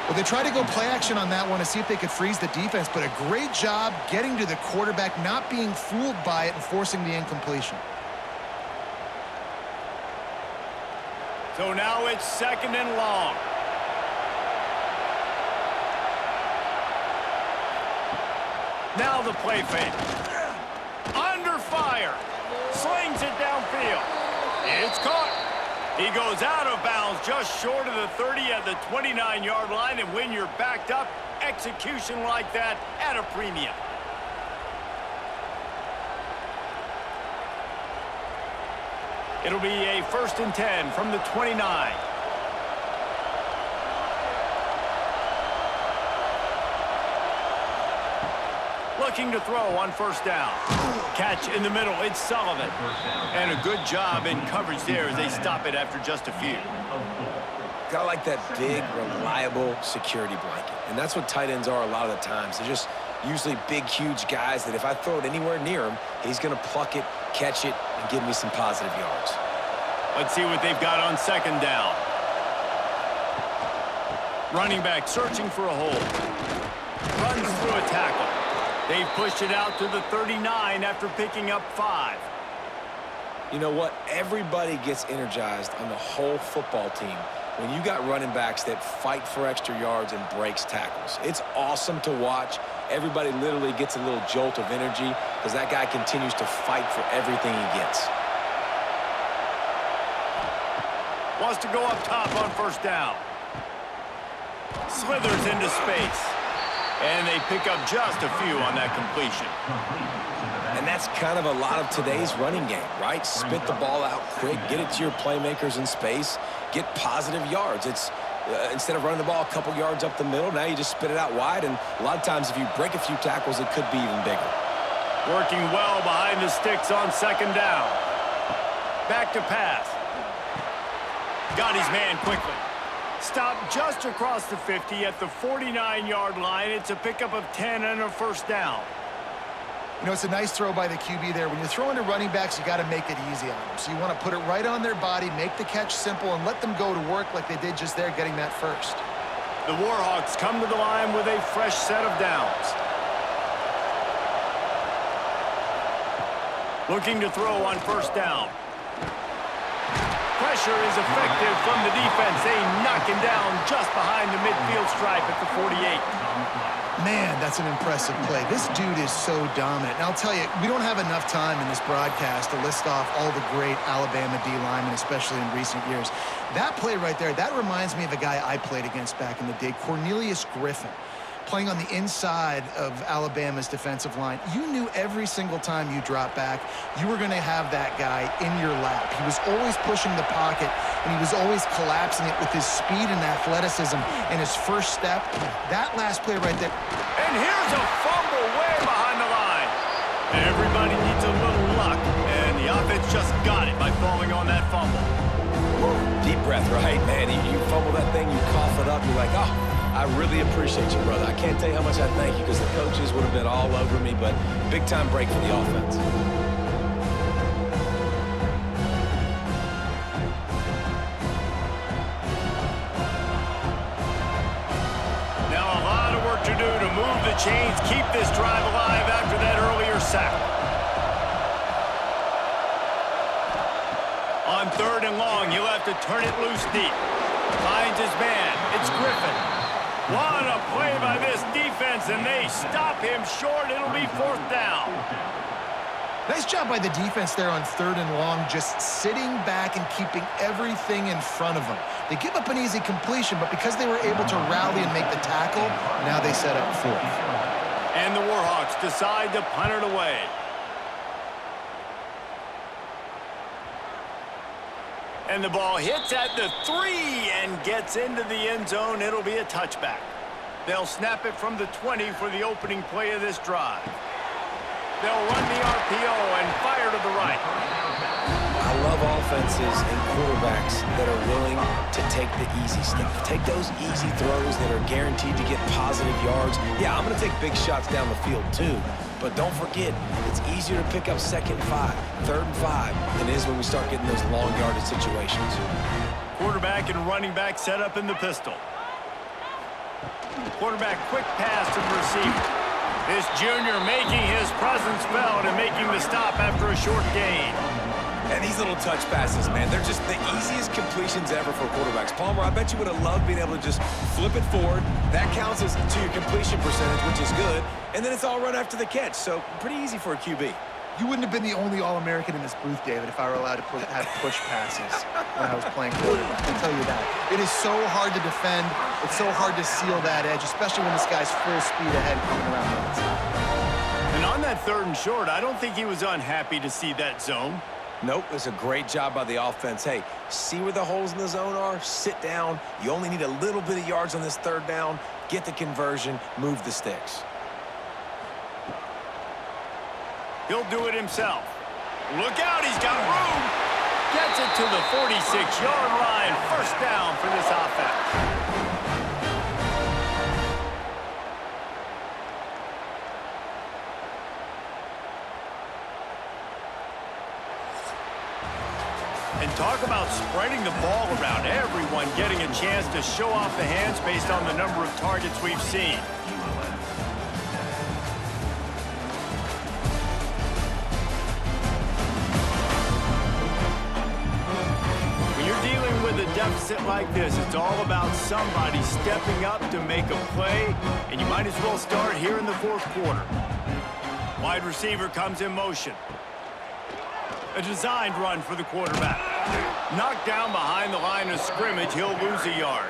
Well, they tried to go play action on that one to see if they could freeze the defense, but a great job getting to the quarterback, not being fooled by it and forcing the incompletion. So now it's second and long. Now the play fake. Under fire. Slings it downfield. It's caught. He goes out of bounds just short of the 30 at the 29-yard line, and when you're backed up, execution like that at a premium. It'll be a 1st and 10 from the 29. Looking to throw on 1st down. Catch in the middle, it's Sullivan. And a good job in coverage there as they stop it after just a few. Gotta like that big, reliable security blanket. And that's what tight ends are a lot of the times. They're just usually big, huge guys that if I throw it anywhere near him, he's gonna pluck it, catch it, and give me some positive yards. Let's see what they've got on 2nd down. Running back searching for a hole. Runs through a tackle. They've pushed it out to the 39 after picking up 5. You know what? Everybody gets energized on the whole football team when you got running backs that fight for extra yards and breaks tackles. It's awesome to watch. Everybody literally gets a little jolt of energy because that guy continues to fight for everything he gets. Wants to go up top on 1st down. Slithers into space. And they pick up just a few on that completion. And that's kind of a lot of today's running game, right? Spit the ball out quick, get it to your playmakers in space, get positive yards. It's instead of running the ball a couple yards up the middle, now you just spit it out wide. And a lot of times if you break a few tackles, it could be even bigger. Working well behind the sticks on 2nd down. Back to pass. Got his man quickly. Stopped just across the 50 at the 49-yard line. It's a pickup of 10 and a 1st down. You know, it's a nice throw by the QB there. When you're throwing to running backs, you got to make it easy on them. So you want to put it right on their body, make the catch simple, and let them go to work like they did just there, getting that 1st. The Warhawks come to the line with a fresh set of downs. Looking to throw on 1st down. Pressure is effective from the defense. They knock him down just behind the midfield stripe at the 48. Man, that's an impressive play. This dude is so dominant. And I'll tell you, we don't have enough time in this broadcast to list off all the great Alabama D linemen, especially in recent years. That play right there, that reminds me of a guy I played against back in the day, Cornelius Griffin, playing on the inside of Alabama's defensive line. You knew every single time you dropped back, you were going to have that guy in your lap. He was always pushing the pocket, and he was always collapsing it with his speed and athleticism and his 1st step. That last play right there. And here's a fumble way behind the line. Everybody needs a little luck, and the offense just got it by falling on that fumble. Deep breath, right, man? You fumble that thing, you cough it up, you're like, oh, I really appreciate you, brother. I can't tell you how much I thank you because the coaches would have been all over me, but big-time break for the offense. Now a lot of work to do to move the chains, keep this drive alive after that earlier sack. On 3rd and long, he'll have to turn it loose deep. Finds his man. It's Griffin. What a play by this defense, and they stop him short. It'll be 4th down. Nice job by the defense there on 3rd and long, just sitting back and keeping everything in front of them. They give up an easy completion, but because they were able to rally and make the tackle, now they set up 4th. And the Warhawks decide to punt it away. And the ball hits at the 3 and gets into the end zone. It'll be a touchback. They'll snap it from the 20 for the opening play of this drive. They'll run the RPO and fire to the right. I love offenses and quarterbacks that are willing to take the easy stuff. Take those easy throws that are guaranteed to get positive yards. Yeah, I'm going to take big shots down the field too. But don't forget, it's easier to pick up 2nd and 5, 3rd and 5 than it is when we start getting those long yardage situations. Quarterback and running back set up in the pistol. Quarterback quick pass to the receiver. This junior making his presence felt and making the stop after a short gain. And these little touch passes, man, they're just the easiest completions ever for quarterbacks. Palmer, I bet you would have loved being able to just flip it forward. That counts as to your completion percentage, which is good. And then it's all run after the catch, so pretty easy for a QB. You wouldn't have been the only All-American in this booth, David, if I were allowed to have push passes when I was playing quarterback. I'll tell you that. It is so hard to defend. It's so hard to seal that edge, especially when this guy's full speed ahead coming around the outside. And on that 3rd and short, I don't think he was unhappy to see that zone. Nope, it's a great job by the offense. Hey, see where the holes in the zone are? Sit down. You only need a little bit of yards on this 3rd down. Get the conversion, move the sticks. He'll do it himself. Look out, he's got room. Gets it to the 46-yard line. 1st down for this offense. And talk about spreading the ball around. Everyone getting a chance to show off the hands based on the number of targets we've seen. When you're dealing with a deficit like this, it's all about somebody stepping up to make a play, and you might as well start here in the 4th quarter. Wide receiver comes in motion. A designed run for the quarterback. Knocked down behind the line of scrimmage, he'll lose a yard.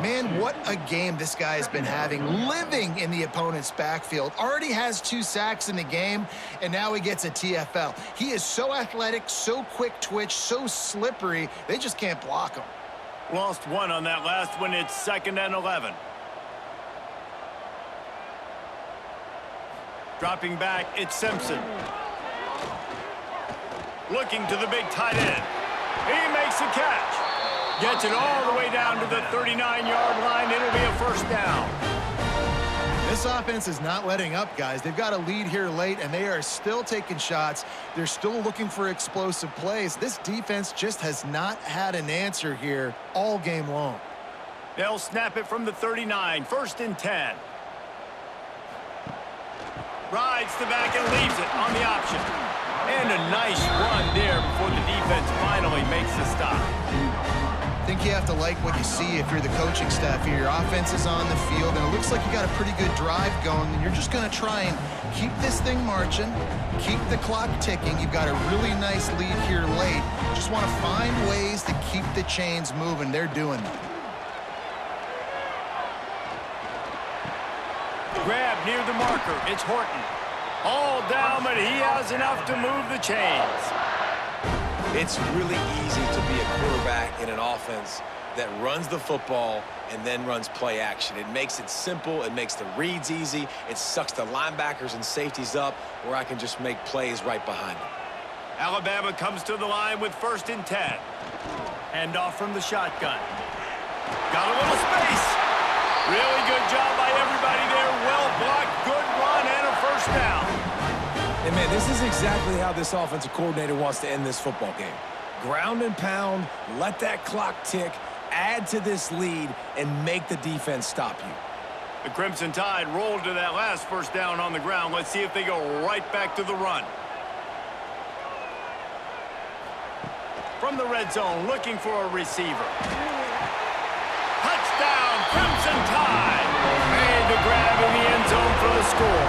Man, what a game this guy has been having, living in the opponent's backfield. Already has 2 sacks in the game, and now he gets a TFL. He is so athletic, so quick twitch, so slippery, they just can't block him. Lost 1 on that last one. It's 2nd and 11. Dropping back, it's Simpson. Looking to the big tight end. He makes the catch. Gets it all the way down to the 39-yard line. It'll be a 1st down. This offense is not letting up, guys. They've got a lead here late, and they are still taking shots. They're still looking for explosive plays. This defense just has not had an answer here all game long. They'll snap it from the 39. 1st and 10. Rides the back and leaves it on the option. And a nice run there before the defense finally makes the stop. I think you have to like what you see if you're the coaching staff here. Your offense is on the field, and it looks like you got a pretty good drive going, and you're just going to try and keep this thing marching, keep the clock ticking. You've got a really nice lead here late. Just want to find ways to keep the chains moving. They're doing that. Grab near the marker. It's Horton. All down, but he has enough to move the chains. It's really easy to be a quarterback in an offense that runs the football and then runs play action. It makes it simple. It makes the reads easy. It sucks the linebackers and safeties up where I can just make plays right behind them. Alabama comes to the line with 1st and 10. Hand off from the shotgun. Got a little space. Really good job by everybody there. Well blocked, good run, and a 1st down. And, man, this is exactly how this offensive coordinator wants to end this football game. Ground and pound, let that clock tick, add to this lead, and make the defense stop you. The Crimson Tide rolled to that last 1st down on the ground. Let's see if they go right back to the run. From the red zone, looking for a receiver. Touchdown, Crimson Tide. Made the grab in the end zone for the score.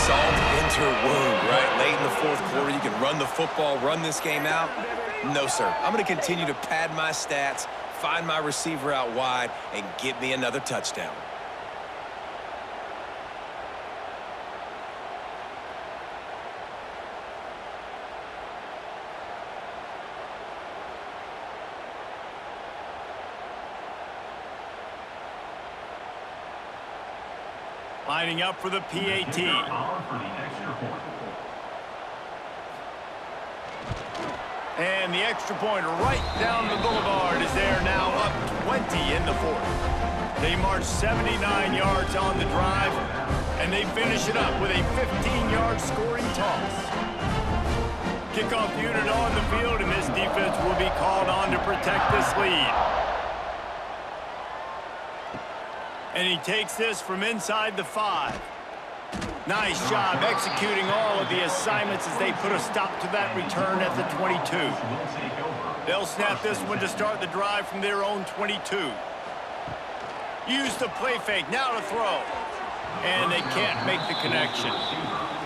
Salt into wound, right? Late in the 4th quarter, you can run the football, run this game out. No, sir. I'm going to continue to pad my stats, find my receiver out wide, and get me another touchdown. Lining up for the PAT. And the extra point right down the boulevard is there now, up 20 in the 4th. They march 79 yards on the drive, and they finish it up with a 15-yard scoring toss. Kickoff unit on the field, and this defense will be called on to protect this lead. And he takes this from inside the 5. Nice job executing all of the assignments as they put a stop to that return at the 22. They'll snap this one to start the drive from their own 22. Use the play fake, now to throw. And they can't make the connection.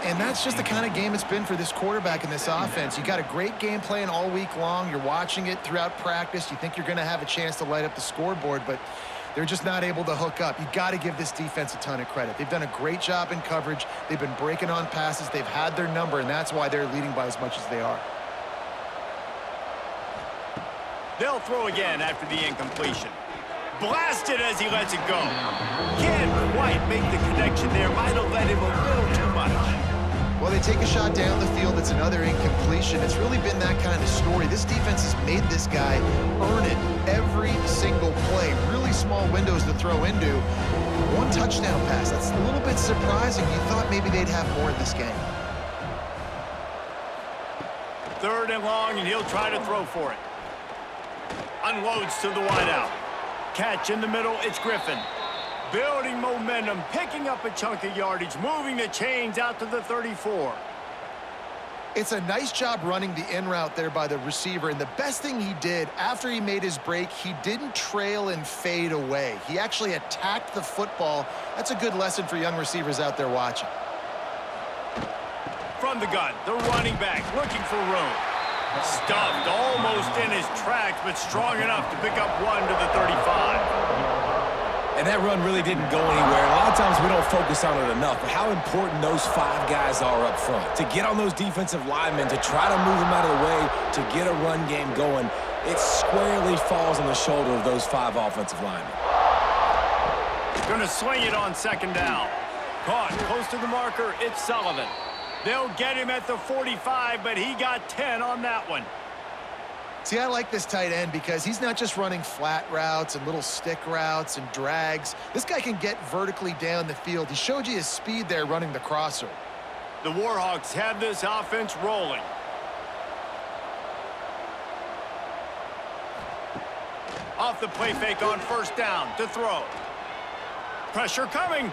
And that's just the kind of game it's been for this quarterback in this offense. You got a great game plan all week long. You're watching it throughout practice. You think you're going to have a chance to light up the scoreboard, but they're just not able to hook up. You got to give this defense a ton of credit. They've done a great job in coverage. They've been breaking on passes. They've had their number, and that's why they're leading by as much as they are. They'll throw again after the incompletion. Blasted as he lets it go. Can't quite make the connection there. Might have let him a little too much. Well, they take a shot down the field. It's another incompletion. It's really been that kind of story. This defense has made this guy earn it every single play. Really small windows to throw into. One touchdown pass. That's a little bit surprising. You thought maybe they'd have more in this game. 3rd and long, and he'll try to throw for it. Unloads to the wideout. Catch in the middle, it's Griffin. Building momentum, picking up a chunk of yardage, moving the chains out to the 34. It's a nice job running the in route there by the receiver, and the best thing he did after he made his break, he didn't trail and fade away. He actually attacked the football. That's a good lesson for young receivers out there watching. From the gun, the running back looking for room. Stuffed almost in his tracks, but strong enough to pick up 1 to the 35. And that run really didn't go anywhere. A lot of times we don't focus on it enough, but how important those 5 guys are up front. To get on those defensive linemen, to try to move them out of the way, to get a run game going, it squarely falls on the shoulder of those 5 offensive linemen. Gonna swing it on 2nd down. Caught close to the marker, it's Sullivan. They'll get him at the 45, but he got 10 on that one. See, I like this tight end because he's not just running flat routes and little stick routes and drags. This guy can get vertically down the field. He showed you his speed there running the crosser. The Warhawks have this offense rolling. Off the play fake on 1st down to throw. Pressure coming.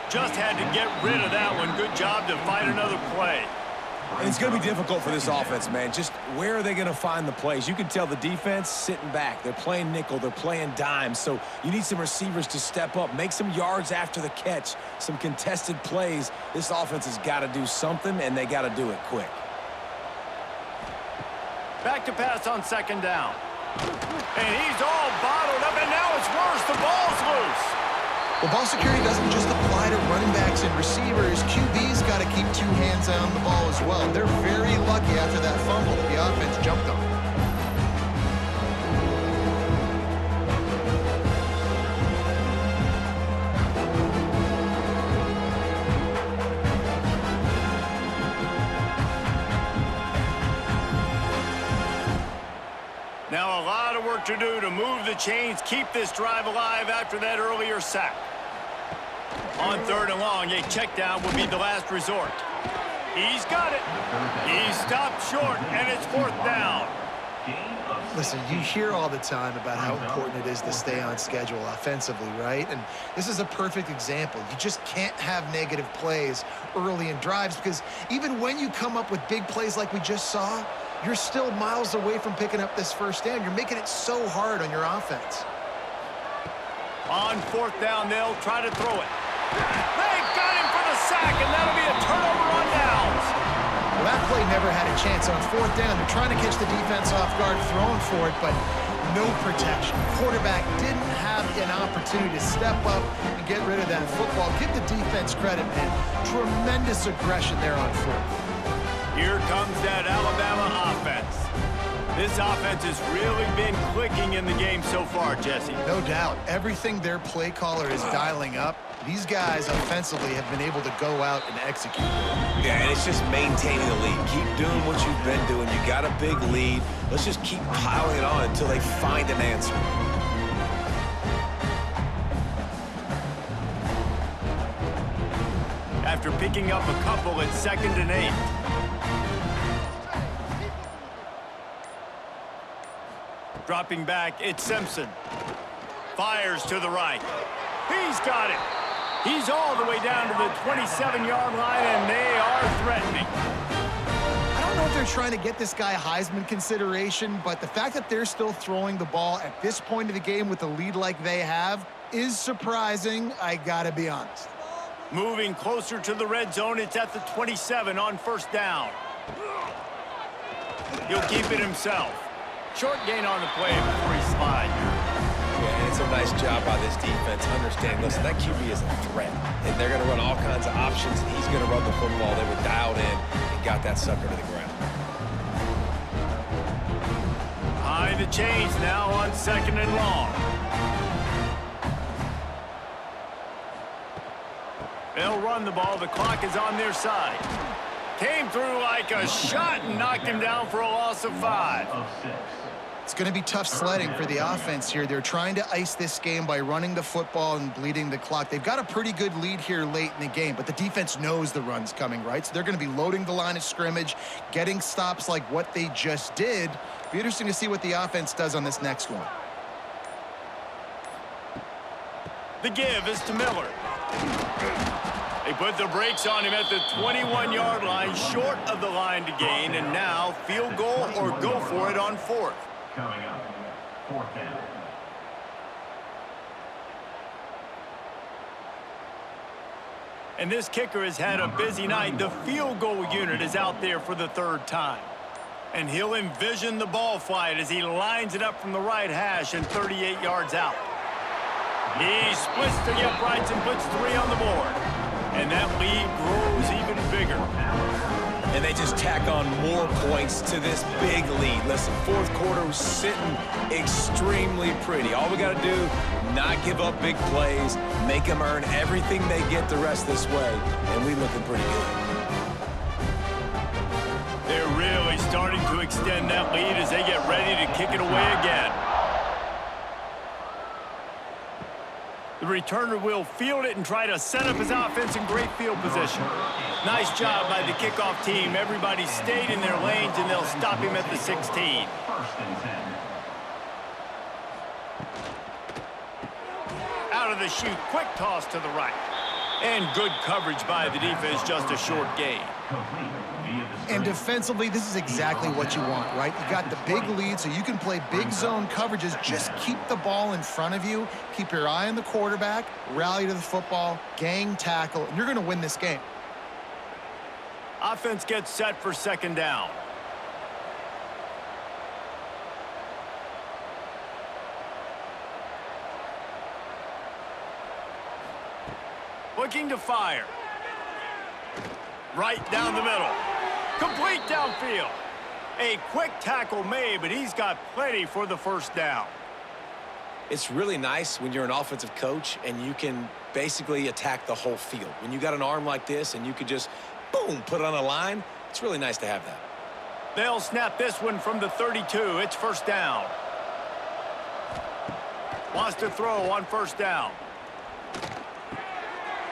Just had to get rid of that one. Good job to find another play. And it's going to be difficult for this offense, man. Just where are they going to find the plays? You can tell the defense sitting back. They're playing nickel. They're playing dime. So you need some receivers to step up, make some yards after the catch, some contested plays. This offense has got to do something, and they got to do it quick. Back to pass on 2nd down. And he's all bottled up, and now it's worse. The ball's loose. Well, ball security doesn't just apply to running backs and receivers. QB's got to keep 2 hands on the ball as well. They're very lucky after that fumble that the offense jumped on. Now a lot of work to do to move the chains, keep this drive alive after that earlier sack. On 3rd and long, a check down will be the last resort. He's got it. He stopped short, and it's 4th down. Listen, you hear all the time about how important it is to stay on schedule offensively, right? And this is a perfect example. You just can't have negative plays early in drives because even when you come up with big plays like we just saw, you're still miles away from picking up this 1st down. You're making it so hard on your offense. On 4th down, they'll try to throw it. They got him for the sack, and that'll be a turnover on downs. Well, that play never had a chance on 4th down. They're trying to catch the defense off guard, throwing for it, but no protection. Quarterback didn't have an opportunity to step up and get rid of that football. Give the defense credit, man. Tremendous aggression there on 4th. Here comes that Alabama offense. This offense has really been clicking in the game so far, Jesse. No doubt. Everything their play caller is dialing up, these guys offensively have been able to go out and execute. Yeah, and it's just maintaining the lead. Keep doing what you've been doing. You got a big lead. Let's just keep piling it on until they find an answer. After picking up a couple at 2nd and 8. Dropping back, it's Simpson. Fires to the right. He's got it. He's all the way down to the 27-yard line, and they are threatening. I don't know if they're trying to get this guy Heisman consideration, but the fact that they're still throwing the ball at this point of the game with a lead like they have is surprising, I gotta be honest. Moving closer to the red zone, it's at the 27 on first down. He'll keep it himself. Short gain on the play before he slides. Yeah, and it's a nice job by this defense understanding, listen, that QB is a threat, and they're going to run all kinds of options, and he's going to run the football. They were dialed in and got that sucker to the ground. High the chains now on second and long. They'll run the ball. The clock is on their side. Came through like a shot and knocked him down for a loss of 5. It's going to be tough sledding for the offense here. They're trying to ice this game by running the football and bleeding the clock. They've got a pretty good lead here late in the game, but the defense knows the run's coming, right? So they're going to be loading the line of scrimmage, getting stops like what they just did. Be interesting to see what the offense does on this next one. The give is to Miller. They put the brakes on him at the 21-yard line, short of the line to gain, and now field goal or go for it on 4th. Coming up, 4th down. And this kicker has had a busy night. The field goal unit is out there for the 3rd time. And he'll envision the ball flight as he lines it up from the right hash and 38 yards out. He splits the uprights and puts 3 on the board. And that lead grows even bigger. And they just tack on more points to this big lead. Listen, 4th quarter was sitting extremely pretty. All we got to do, not give up big plays, make them earn everything they get the rest of this way, and we looking pretty good. They're really starting to extend that lead as they get ready to kick it away again. The returner will field it and try to set up his offense in great field position. Nice job by the kickoff team. Everybody stayed in their lanes, and they'll stop him at the 16. 1st and 10. Out of the chute, quick toss to the right. And good coverage by the defense, just a short gain. Complete via the And screen. defensively, this is exactly what you want, right? You got the big lead, so you can play big zone coverages. Just keep the ball in front of you. Keep your eye on the quarterback. Rally to the football. Gang tackle. And you're going to win this game. Offense gets set for 2nd down. Looking to fire. Right down the middle. Complete downfield. A quick tackle made, but he's got plenty for the 1st down. It's really nice when you're an offensive coach and you can basically attack the whole field. When you got an arm like this and you could just, boom, put it on a line, it's really nice to have that. They'll snap this one from the 32. It's 1st down. Wants to throw on 1st down.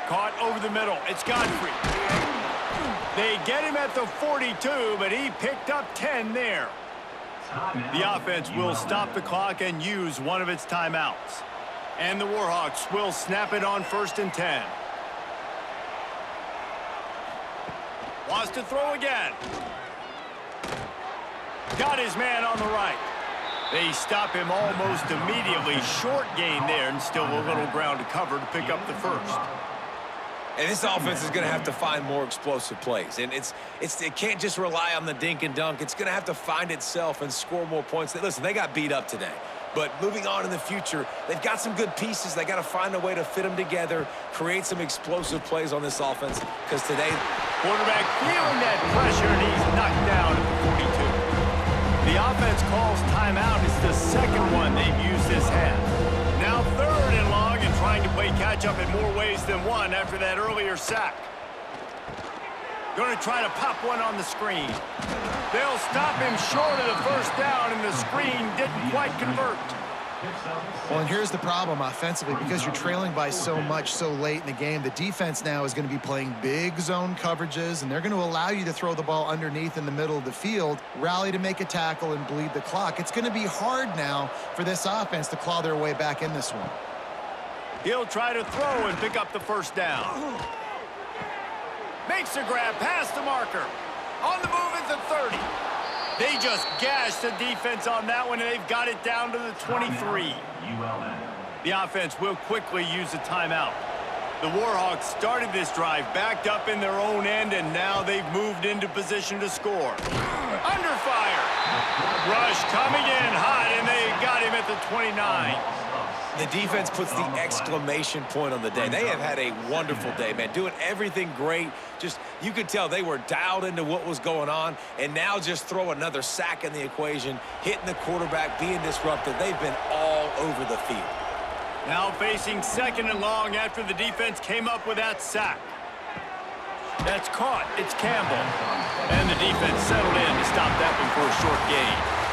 Caught over the middle. It's Godfrey. They get him at the 42, but he picked up 10 there. The offense will stop the clock and use one of its timeouts. And the Warhawks will snap it on 1st and 10. Wants to throw again. Got his man on the right. They stop him almost immediately. Short gain there, and still a little ground to cover to pick up the 1st. And this offense is going to have to find more explosive plays. And it can't just rely on the dink and dunk. It's going to have to find itself and score more points. Listen, they got beat up today. But moving on in the future, they've got some good pieces. They got to find a way to fit them together, create some explosive plays on this offense. Because today, quarterback feeling that pressure, and he's knocked down at the 42. The offense calls timeout. It's the 2nd one they've used this half. Now 3rd and long, and trying to play catch-up in more ways than one after that earlier sack. Going to try to pop one on the screen. They'll stop him short of the 1st down, and the screen didn't quite convert. Well, and here's the problem offensively. Because you're trailing by so much so late in the game, the defense now is going to be playing big zone coverages, and they're going to allow you to throw the ball underneath in the middle of the field, rally to make a tackle, and bleed the clock. It's going to be hard now for this offense to claw their way back in this one. He'll try to throw and pick up the 1st down. Makes a grab past the marker. On the move at the 30. They just gashed the defense on that one, and they've got it down to the 23. The offense will quickly use a timeout. The Warhawks started this drive backed up in their own end, and now they've moved into position to score. Under fire. Rush coming in hot, and they got him at the 29. The defense puts the exclamation point on the day. They have had a wonderful day, man, doing everything great. Just, you could tell they were dialed into what was going on, and now just throw another sack in the equation, hitting the quarterback, being disruptive. They've been all over the field. Now facing 2nd and long after the defense came up with that sack. That's caught. It's Campbell. And the defense settled in to stop that one for a short gain.